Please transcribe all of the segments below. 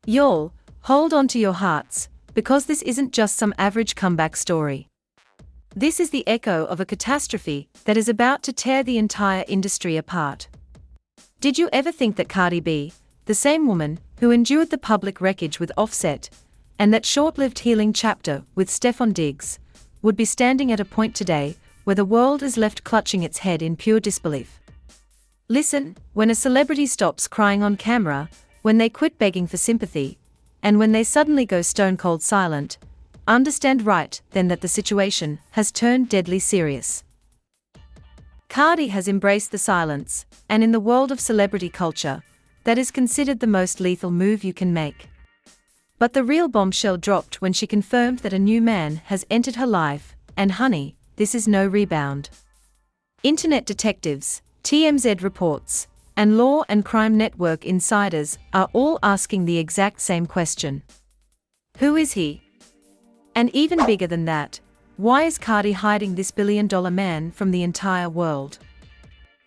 Y'all, hold on to your hearts, because this isn't just some average comeback story. This is the echo of a catastrophe that is about to tear the entire industry apart. Did you ever think that Cardi B, the same woman who endured the public wreckage with Offset, and that short-lived healing chapter with Stefon Diggs, would be standing at a point today where the world is left clutching its head in pure disbelief? Listen, when a celebrity stops crying on camera, when they quit begging for sympathy, and when they suddenly go stone-cold silent, understand right then that the situation has turned deadly serious. Cardi has embraced the silence, and in the world of celebrity culture, that is considered the most lethal move you can make. But the real bombshell dropped when she confirmed that a new man has entered her life, and honey, this is no rebound. Internet detectives, TMZ reports, and Law and Crime Network insiders are all asking the exact same question. Who is he? And even bigger than that, why is Cardi hiding this billion-dollar man from the entire world?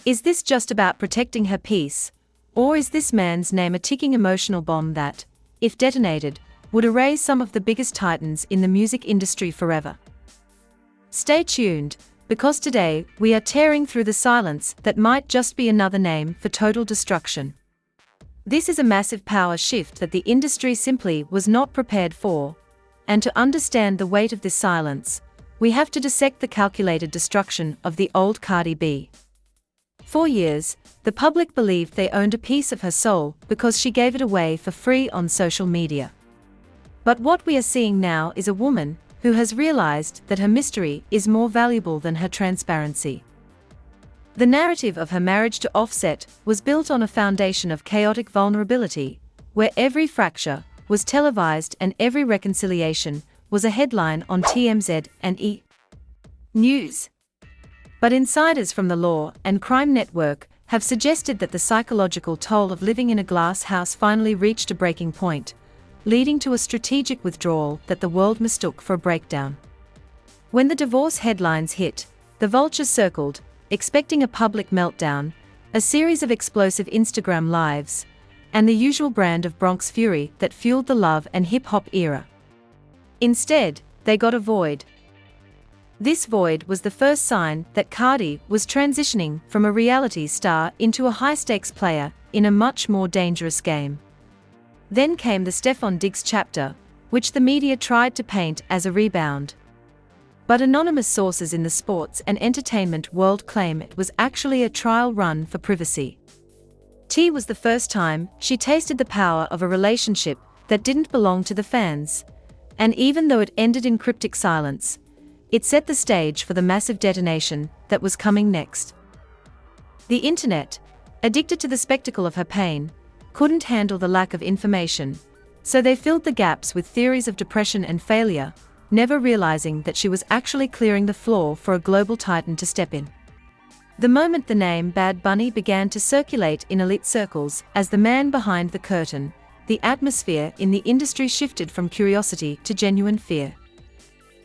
Is this just about protecting her peace, or is this man's name a ticking emotional bomb that, if detonated, would erase some of the biggest titans in the music industry forever? Stay tuned, because today we are tearing through the silence that might just be another name for total destruction. This is a massive power shift that the industry simply was not prepared for, and to understand the weight of this silence, we have to dissect the calculated destruction of the old Cardi B. For years, the public believed they owned a piece of her soul because she gave it away for free on social media. But what we are seeing now is a woman who has realized that her mystery is more valuable than her transparency. The narrative of her marriage to Offset was built on a foundation of chaotic vulnerability, where every fracture was televised and every reconciliation was a headline on TMZ and E! News. But insiders from the Law and Crime Network have suggested that the psychological toll of living in a glass house finally reached a breaking point, leading to a strategic withdrawal that the world mistook for a breakdown. When the divorce headlines hit, the vultures circled, expecting a public meltdown, a series of explosive Instagram lives, and the usual brand of Bronx fury that fueled the love and hip-hop era. Instead, they got a void. This void was the first sign that Cardi was transitioning from a reality star into a high-stakes player in a much more dangerous game. Then came the Stefon Diggs chapter, which the media tried to paint as a rebound. But anonymous sources in the sports and entertainment world claim it was actually a trial run for privacy. T was the first time she tasted the power of a relationship that didn't belong to the fans, and even though it ended in cryptic silence, it set the stage for the massive detonation that was coming next. The internet, addicted to the spectacle of her pain, couldn't handle the lack of information, so they filled the gaps with theories of depression and failure, never realizing that she was actually clearing the floor for a global titan to step in. The moment the name Bad Bunny began to circulate in elite circles as the man behind the curtain, the atmosphere in the industry shifted from curiosity to genuine fear.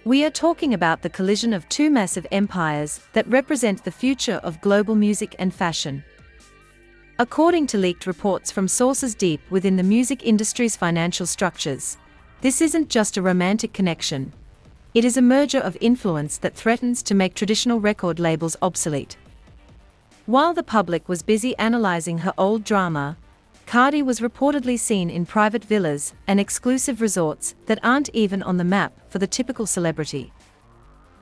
We are talking about the collision of two massive empires that represent the future of global music and fashion. According to leaked reports from sources deep within the music industry's financial structures, this isn't just a romantic connection. It is a merger of influence that threatens to make traditional record labels obsolete. While the public was busy analyzing her old drama, Cardi was reportedly seen in private villas and exclusive resorts that aren't even on the map for the typical celebrity.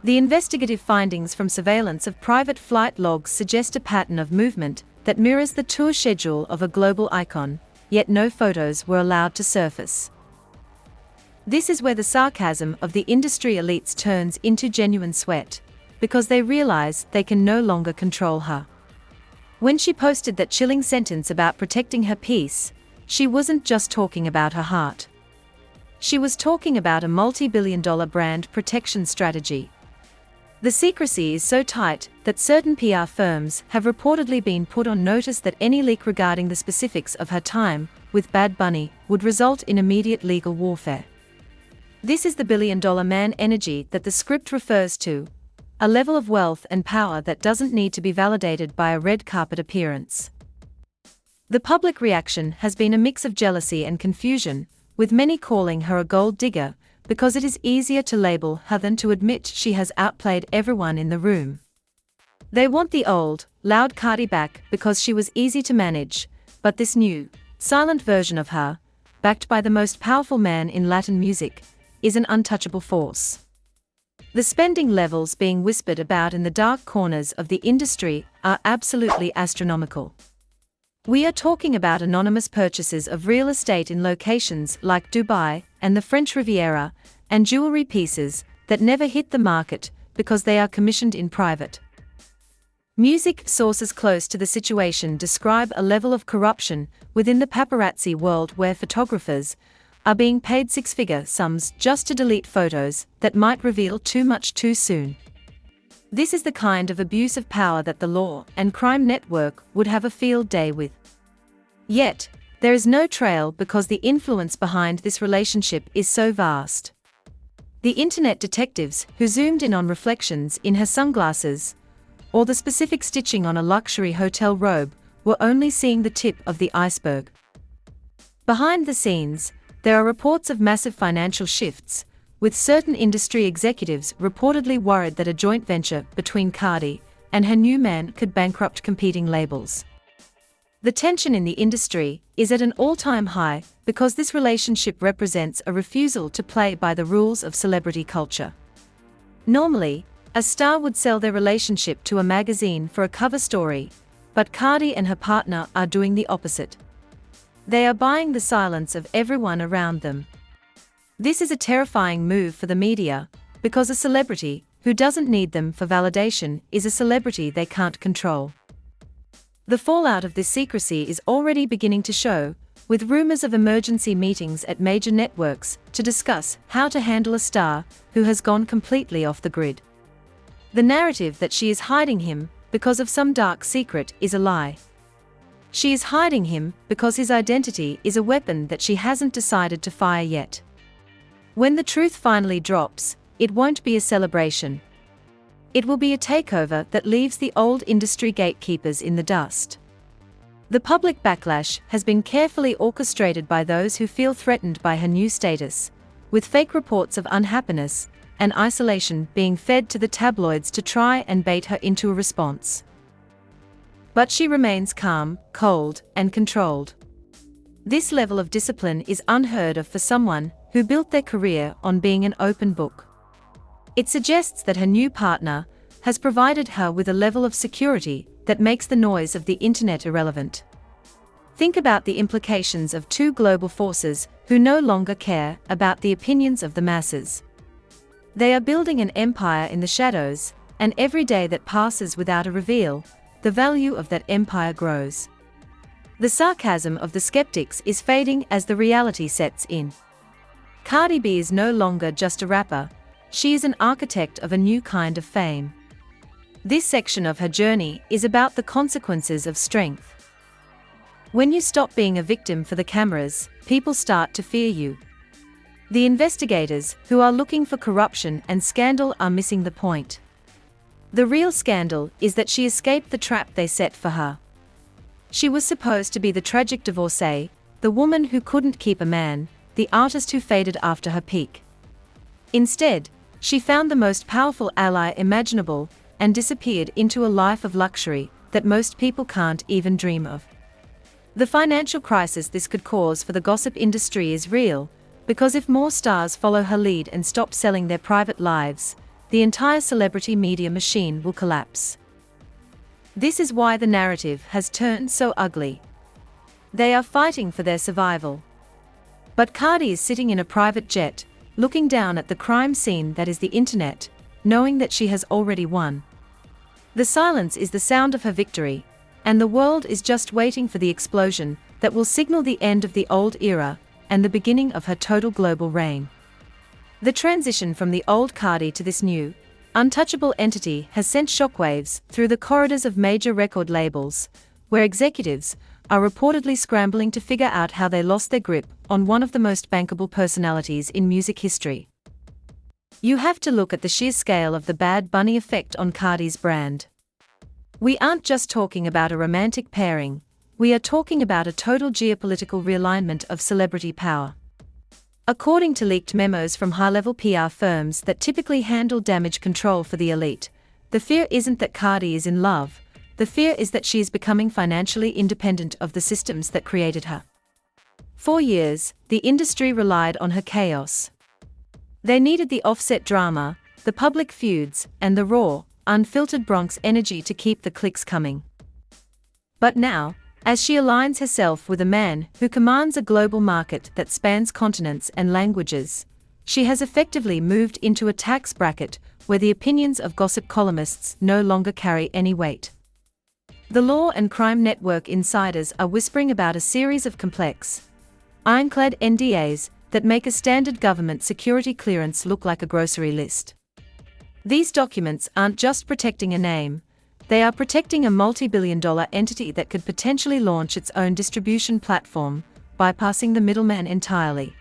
The investigative findings from surveillance of private flight logs suggest a pattern of movement that mirrors the tour schedule of a global icon, yet no photos were allowed to surface. This is where the sarcasm of the industry elites turns into genuine sweat, because they realize they can no longer control her. When she posted that chilling sentence about protecting her peace, she wasn't just talking about her heart. She was talking about a multi-billion-dollar brand protection strategy. The secrecy is so tight that certain PR firms have reportedly been put on notice that any leak regarding the specifics of her time with Bad Bunny would result in immediate legal warfare. This is the billion-dollar man energy that the script refers to, a level of wealth and power that doesn't need to be validated by a red carpet appearance. The public reaction has been a mix of jealousy and confusion, with many calling her a gold digger because it is easier to label her than to admit she has outplayed everyone in the room. They want the old, loud Cardi back because she was easy to manage, but this new, silent version of her, backed by the most powerful man in Latin music, is an untouchable force. The spending levels being whispered about in the dark corners of the industry are absolutely astronomical. We are talking about anonymous purchases of real estate in locations like Dubai and the French Riviera, and jewelry pieces that never hit the market because they are commissioned in private. Music sources close to the situation describe a level of corruption within the paparazzi world where photographers are being paid six-figure sums just to delete photos that might reveal too much too soon. This is the kind of abuse of power that the law and crime network would have a field day with. Yet, there is no trail because the influence behind this relationship is so vast. The internet detectives who zoomed in on reflections in her sunglasses, or the specific stitching on a luxury hotel robe, were only seeing the tip of the iceberg. Behind the scenes, there are reports of massive financial shifts, with certain industry executives reportedly worried that a joint venture between Cardi and her new man could bankrupt competing labels. The tension in the industry is at an all-time high because this relationship represents a refusal to play by the rules of celebrity culture. Normally, a star would sell their relationship to a magazine for a cover story, but Cardi and her partner are doing the opposite. They are buying the silence of everyone around them. This is a terrifying move for the media, because a celebrity who doesn't need them for validation is a celebrity they can't control. The fallout of this secrecy is already beginning to show, with rumors of emergency meetings at major networks to discuss how to handle a star who has gone completely off the grid. The narrative that she is hiding him because of some dark secret is a lie. She is hiding him because his identity is a weapon that she hasn't decided to fire yet. When the truth finally drops, it won't be a celebration. It will be a takeover that leaves the old industry gatekeepers in the dust. The public backlash has been carefully orchestrated by those who feel threatened by her new status, with fake reports of unhappiness and isolation being fed to the tabloids to try and bait her into a response. But she remains calm, cold, and controlled. This level of discipline is unheard of for someone who built their career on being an open book. It suggests that her new partner has provided her with a level of security that makes the noise of the internet irrelevant. Think about the implications of two global forces who no longer care about the opinions of the masses. They are building an empire in the shadows, and every day that passes without a reveal, the value of that empire grows. The sarcasm of the skeptics is fading as the reality sets in. Cardi B is no longer just a rapper, she is an architect of a new kind of fame. This section of her journey is about the consequences of strength. When you stop being a victim for the cameras, people start to fear you. The investigators who are looking for corruption and scandal are missing the point. The real scandal is that she escaped the trap they set for her. She was supposed to be the tragic divorcee, the woman who couldn't keep a man, the artist who faded after her peak. Instead, she found the most powerful ally imaginable and disappeared into a life of luxury that most people can't even dream of. The financial crisis this could cause for the gossip industry is real, because if more stars follow her lead and stop selling their private lives, the entire celebrity media machine will collapse. This is why the narrative has turned so ugly. They are fighting for their survival. But Cardi is sitting in a private jet, looking down at the crime scene that is the internet, knowing that she has already won. The silence is the sound of her victory, and the world is just waiting for the explosion that will signal the end of the old era and the beginning of her total global reign. The transition from the old Cardi to this new, untouchable entity has sent shockwaves through the corridors of major record labels, where executives are reportedly scrambling to figure out how they lost their grip on one of the most bankable personalities in music history. You have to look at the sheer scale of the Bad Bunny effect on Cardi's brand. We aren't just talking about a romantic pairing, we are talking about a total geopolitical realignment of celebrity power. According to leaked memos from high-level PR firms that typically handle damage control for the elite, the fear isn't that Cardi is in love, the fear is that she is becoming financially independent of the systems that created her. For years, the industry relied on her chaos. They needed the offset drama, the public feuds, and the raw, unfiltered Bronx energy to keep the clicks coming. But now, as she aligns herself with a man who commands a global market that spans continents and languages, she has effectively moved into a tax bracket where the opinions of gossip columnists no longer carry any weight. The law and crime network insiders are whispering about a series of complex, ironclad NDAs that make a standard government security clearance look like a grocery list. These documents aren't just protecting a name, they are protecting a multi-billion-dollar entity that could potentially launch its own distribution platform, bypassing the middleman entirely.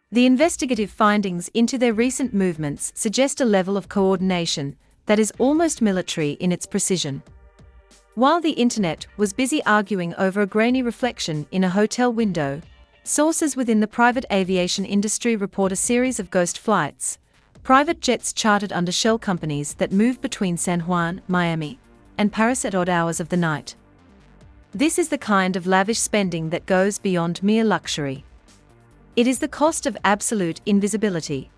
The investigative findings into their recent movements suggest a level of coordination that is almost military in its precision. While the internet was busy arguing over a grainy reflection in a hotel window, sources within the private aviation industry report a series of ghost flights, private jets chartered under shell companies that move between San Juan, Miami, and Paris at odd hours of the night. This is the kind of lavish spending that goes beyond mere luxury. It is the cost of absolute invisibility.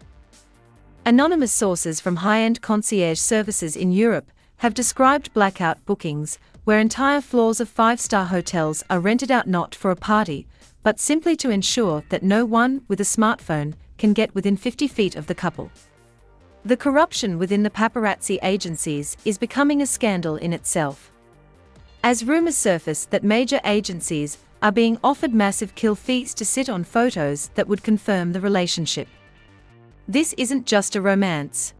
Anonymous sources from high-end concierge services in Europe have described blackout bookings, where entire floors of five-star hotels are rented out not for a party, but simply to ensure that no one with a smartphone can get within 50 feet of the couple. The corruption within the paparazzi agencies is becoming a scandal in itself. As rumors surface that major agencies are being offered massive kill fees to sit on photos that would confirm the relationship. This isn't just a romance.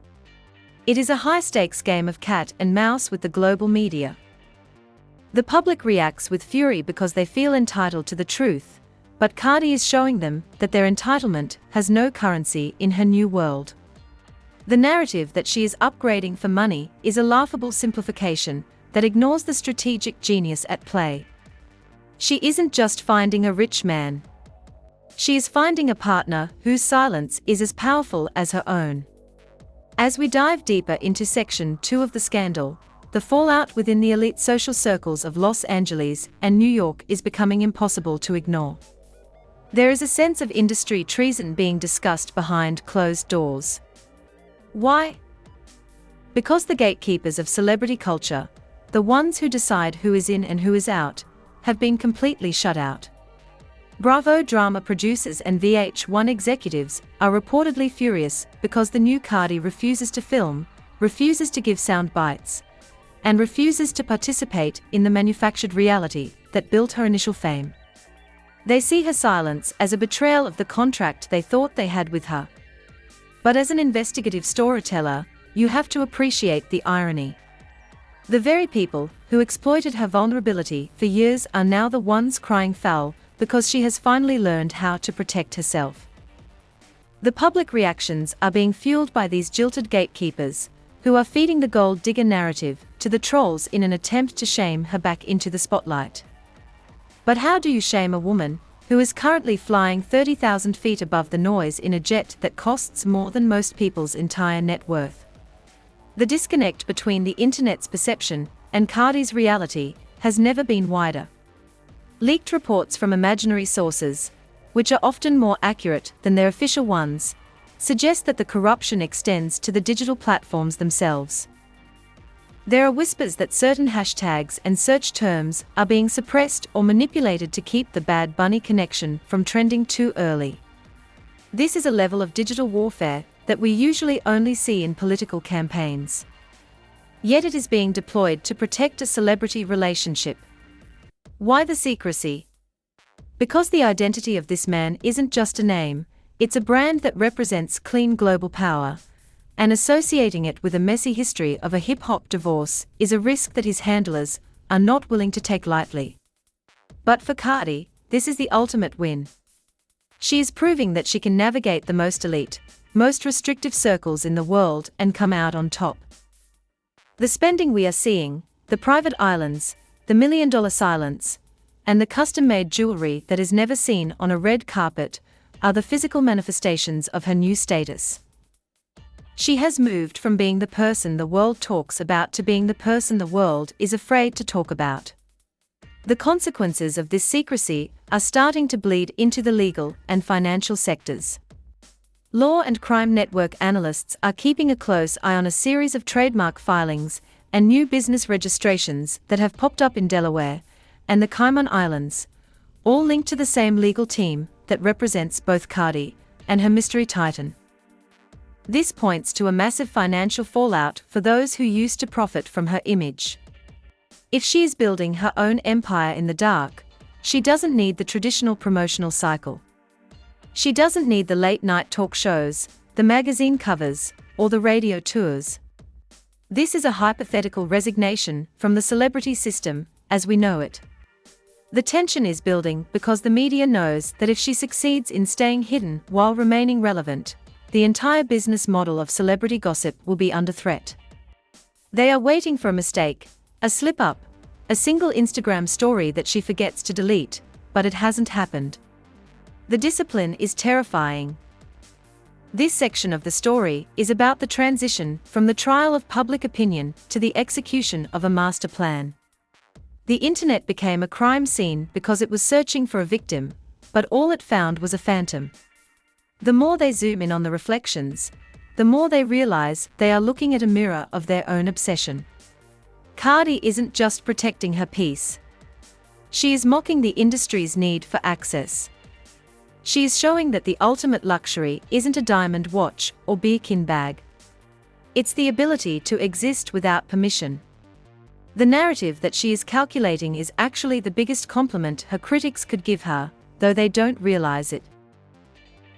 It is a high-stakes game of cat and mouse with the global media. The public reacts with fury because they feel entitled to the truth, but Cardi is showing them that their entitlement has no currency in her new world. The narrative that she is upgrading for money is a laughable simplification that ignores the strategic genius at play. She isn't just finding a rich man. She is finding a partner whose silence is as powerful as her own. As we dive deeper into Section 2 of the scandal, the fallout within the elite social circles of Los Angeles and New York is becoming impossible to ignore. There is a sense of industry treason being discussed behind closed doors. Why? Because the gatekeepers of celebrity culture, the ones who decide who is in and who is out, have been completely shut out. Bravo drama producers and VH1 executives are reportedly furious because the new Cardi refuses to film, refuses to give sound bites, and refuses to participate in the manufactured reality that built her initial fame. They see her silence as a betrayal of the contract they thought they had with her. But as an investigative storyteller, you have to appreciate the irony. The very people who exploited her vulnerability for years are now the ones crying foul because she has finally learned how to protect herself. The public reactions are being fueled by these jilted gatekeepers, who are feeding the gold digger narrative to the trolls in an attempt to shame her back into the spotlight. But how do you shame a woman who is currently flying 30,000 feet above the noise in a jet that costs more than most people's entire net worth? The disconnect between the internet's perception and Cardi's reality has never been wider. Leaked reports from imaginary sources, which are often more accurate than their official ones, suggest that the corruption extends to the digital platforms themselves. There are whispers that certain hashtags and search terms are being suppressed or manipulated to keep the Bad Bunny connection from trending too early. This is a level of digital warfare that we usually only see in political campaigns. Yet it is being deployed to protect a celebrity relationship. Why the secrecy? Because the identity of this man isn't just a name, it's a brand that represents clean global power, and associating it with a messy history of a hip-hop divorce is a risk that his handlers are not willing to take lightly. But for Cardi, this is the ultimate win. She is proving that she can navigate the most elite, most restrictive circles in the world and come out on top. The spending we are seeing, the private islands, the million-dollar silence, and the custom-made jewelry that is never seen on a red carpet, are the physical manifestations of her new status. She has moved from being the person the world talks about to being the person the world is afraid to talk about. The consequences of this secrecy are starting to bleed into the legal and financial sectors. Law and crime network analysts are keeping a close eye on a series of trademark filings and new business registrations that have popped up in Delaware and the Cayman Islands, all linked to the same legal team that represents both Cardi and her mystery titan. This points to a massive financial fallout for those who used to profit from her image. If she is building her own empire in the dark, she doesn't need the traditional promotional cycle. She doesn't need the late-night talk shows, the magazine covers, or the radio tours. This is a hypothetical resignation from the celebrity system, as we know it. The tension is building because the media knows that if she succeeds in staying hidden while remaining relevant, the entire business model of celebrity gossip will be under threat. They are waiting for a mistake, a slip-up, a single Instagram story that she forgets to delete, but it hasn't happened. The discipline is terrifying. This section of the story is about the transition from the trial of public opinion to the execution of a master plan. The internet became a crime scene because it was searching for a victim, but all it found was a phantom. The more they zoom in on the reflections, the more they realize they are looking at a mirror of their own obsession. Cardi isn't just protecting her peace. She is mocking the industry's need for access. She is showing that the ultimate luxury isn't a diamond watch or Birkin bag. It's the ability to exist without permission. The narrative that she is calculating is actually the biggest compliment her critics could give her, though they don't realize it.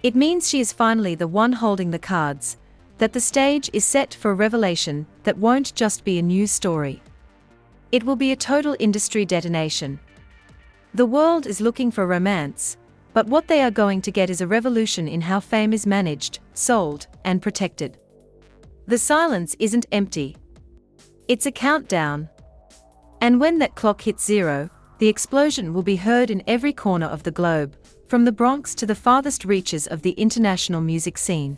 It means she is finally the one holding the cards, that the stage is set for a revelation that won't just be a news story. It will be a total industry detonation. The world is looking for romance, but what they are going to get is a revolution in how fame is managed, sold, and protected. The silence isn't empty. It's a countdown. And when that clock hits zero, the explosion will be heard in every corner of the globe, from the Bronx to the farthest reaches of the international music scene.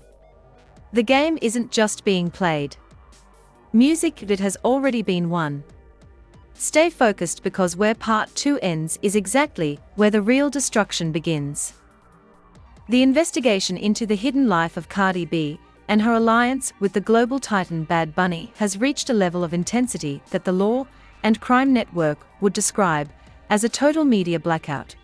The game isn't just being played. Music that has already been won. Stay focused because where part 2 ends is exactly where the real destruction begins. The investigation into the hidden life of Cardi B and her alliance with the global titan Bad Bunny has reached a level of intensity that the law and crime network would describe as a total media blackout.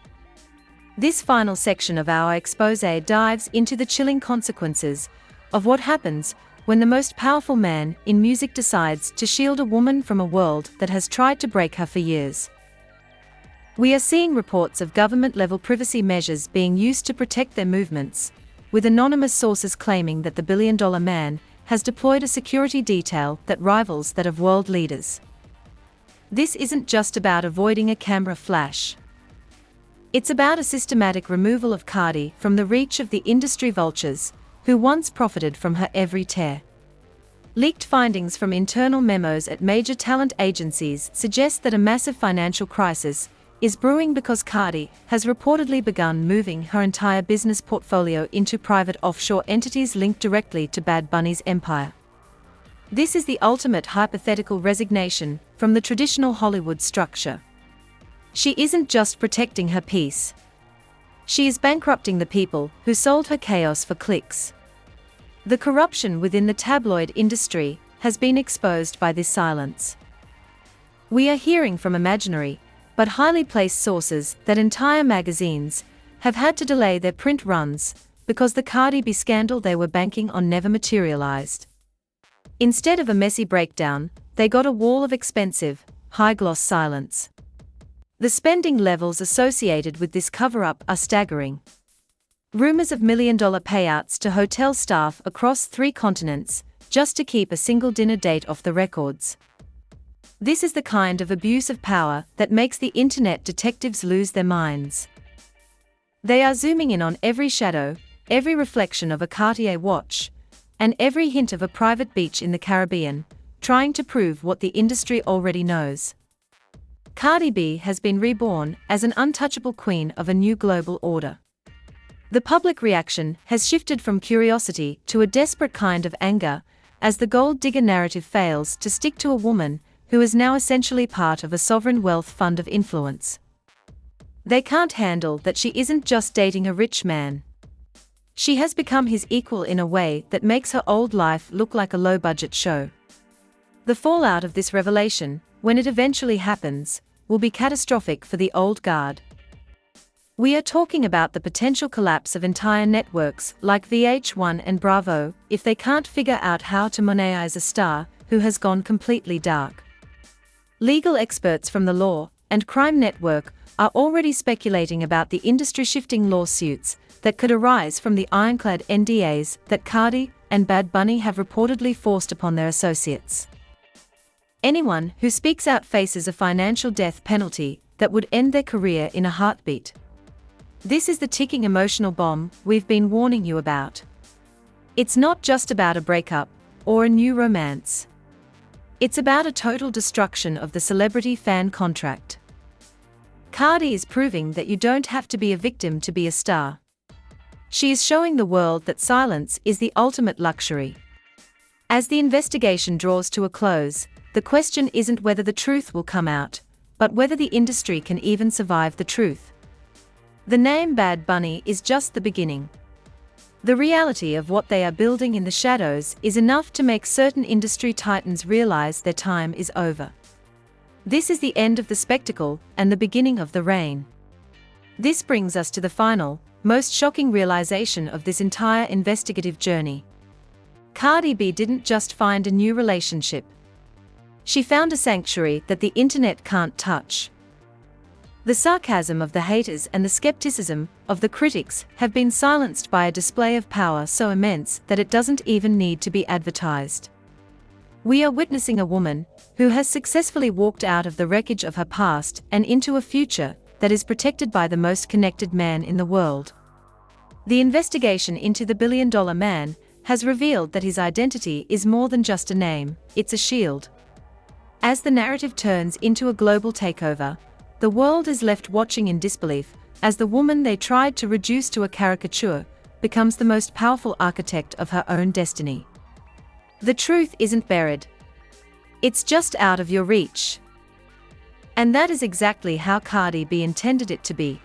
This final section of our expose dives into the chilling consequences of what happens when the most powerful man in music decides to shield a woman from a world that has tried to break her for years. We are seeing reports of government-level privacy measures being used to protect their movements, with anonymous sources claiming that the billion-dollar man has deployed a security detail that rivals that of world leaders. This isn't just about avoiding a camera flash. It's about a systematic removal of Cardi from the reach of the industry vultures, who once profited from her every tear. Leaked findings from internal memos at major talent agencies suggest that a massive financial crisis is brewing because Cardi has reportedly begun moving her entire business portfolio into private offshore entities linked directly to Bad Bunny's empire. This is the ultimate hypothetical resignation from the traditional Hollywood structure. She isn't just protecting her peace. She is bankrupting the people who sold her chaos for clicks. The corruption within the tabloid industry has been exposed by this silence. We are hearing from imaginary, but highly placed sources that entire magazines have had to delay their print runs because the Cardi B scandal they were banking on never materialized. Instead of a messy breakdown, they got a wall of expensive, high-gloss silence. The spending levels associated with this cover-up are staggering. Rumors of million-dollar payouts to hotel staff across 3 continents just to keep a single dinner date off the records. This is the kind of abuse of power that makes the internet detectives lose their minds. They are zooming in on every shadow, every reflection of a Cartier watch, and every hint of a private beach in the Caribbean, trying to prove what the industry already knows. Cardi B has been reborn as an untouchable queen of a new global order. The public reaction has shifted from curiosity to a desperate kind of anger, as the gold digger narrative fails to stick to a woman who is now essentially part of a sovereign wealth fund of influence. They can't handle that she isn't just dating a rich man. She has become his equal in a way that makes her old life look like a low-budget show. The fallout of this revelation, when it eventually happens, will be catastrophic for the old guard. We are talking about the potential collapse of entire networks like VH1 and Bravo if they can't figure out how to monetize a star who has gone completely dark. Legal experts from the Law and Crime Network are already speculating about the industry-shifting lawsuits that could arise from the ironclad NDAs that Cardi and Bad Bunny have reportedly forced upon their associates. Anyone who speaks out faces a financial death penalty that would end their career in a heartbeat. This is the ticking emotional bomb we've been warning you about. It's not just about a breakup or a new romance. It's about a total destruction of the celebrity fan contract. Cardi is proving that you don't have to be a victim to be a star. She is showing the world that silence is the ultimate luxury. As the investigation draws to a close, the question isn't whether the truth will come out, but whether the industry can even survive the truth. The name Bad Bunny is just the beginning. The reality of what they are building in the shadows is enough to make certain industry titans realize their time is over. This is the end of the spectacle and the beginning of the reign. This brings us to the final, most shocking realization of this entire investigative journey. Cardi B didn't just find a new relationship. She found a sanctuary that the internet can't touch. The sarcasm of the haters and the skepticism of the critics have been silenced by a display of power so immense that it doesn't even need to be advertised. We are witnessing a woman who has successfully walked out of the wreckage of her past and into a future that is protected by the most connected man in the world. The investigation into the billion-dollar man has revealed that his identity is more than just a name, it's a shield. As the narrative turns into a global takeover, the world is left watching in disbelief as the woman they tried to reduce to a caricature becomes the most powerful architect of her own destiny. The truth isn't buried. It's just out of your reach. And that is exactly how Cardi B intended it to be.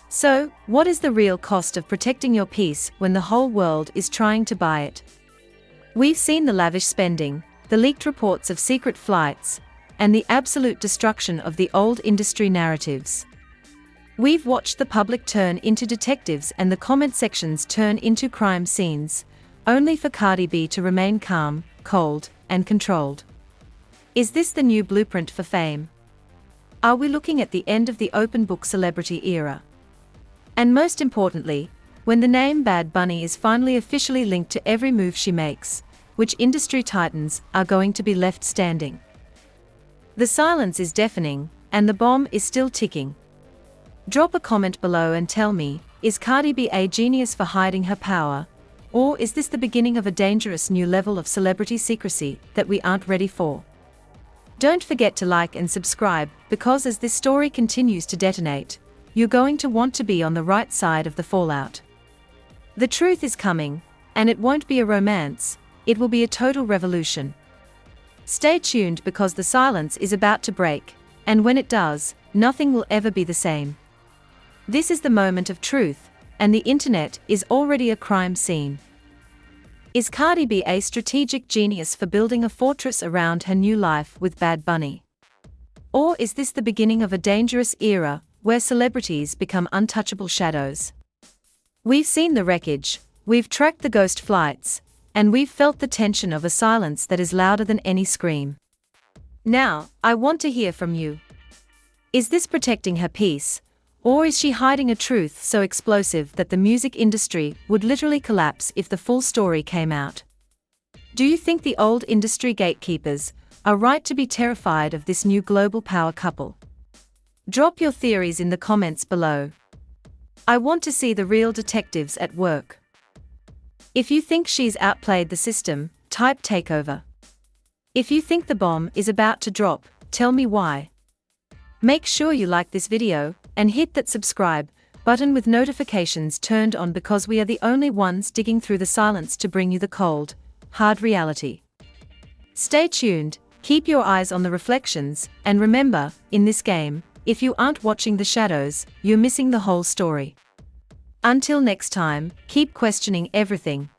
So, what is the real cost of protecting your peace when the whole world is trying to buy it? We've seen the lavish spending, the leaked reports of secret flights, and the absolute destruction of the old industry narratives. We've watched the public turn into detectives and the comment sections turn into crime scenes, only for Cardi B to remain calm, cold, and controlled. Is this the new blueprint for fame? Are we looking at the end of the open book celebrity era? And most importantly, when the name Bad Bunny is finally officially linked to every move she makes, which industry titans are going to be left standing? The silence is deafening, and the bomb is still ticking. Drop a comment below and tell me, is Cardi B a genius for hiding her power? Or is this the beginning of a dangerous new level of celebrity secrecy that we aren't ready for? Don't forget to like and subscribe, because as this story continues to detonate, you're going to want to be on the right side of the fallout. The truth is coming, and it won't be a romance, it will be a total revolution. Stay tuned because the silence is about to break, and when it does, nothing will ever be the same. This is the moment of truth, and the internet is already a crime scene. Is Cardi B a strategic genius for building a fortress around her new life with Bad Bunny? Or is this the beginning of a dangerous era where celebrities become untouchable shadows? We've seen the wreckage, we've tracked the ghost flights, and we've felt the tension of a silence that is louder than any scream. Now, I want to hear from you. Is this protecting her peace? Or is she hiding a truth so explosive that the music industry would literally collapse if the full story came out? Do you think the old industry gatekeepers are right to be terrified of this new global power couple? Drop your theories in the comments below. I want to see the real detectives at work. If you think she's outplayed the system, type takeover. If you think the bomb is about to drop, tell me why. Make sure you like this video and hit that subscribe button with notifications turned on because we are the only ones digging through the silence to bring you the cold, hard reality. Stay tuned, keep your eyes on the reflections, and remember, in this game, if you aren't watching the shadows, you're missing the whole story. Until next time, keep questioning everything.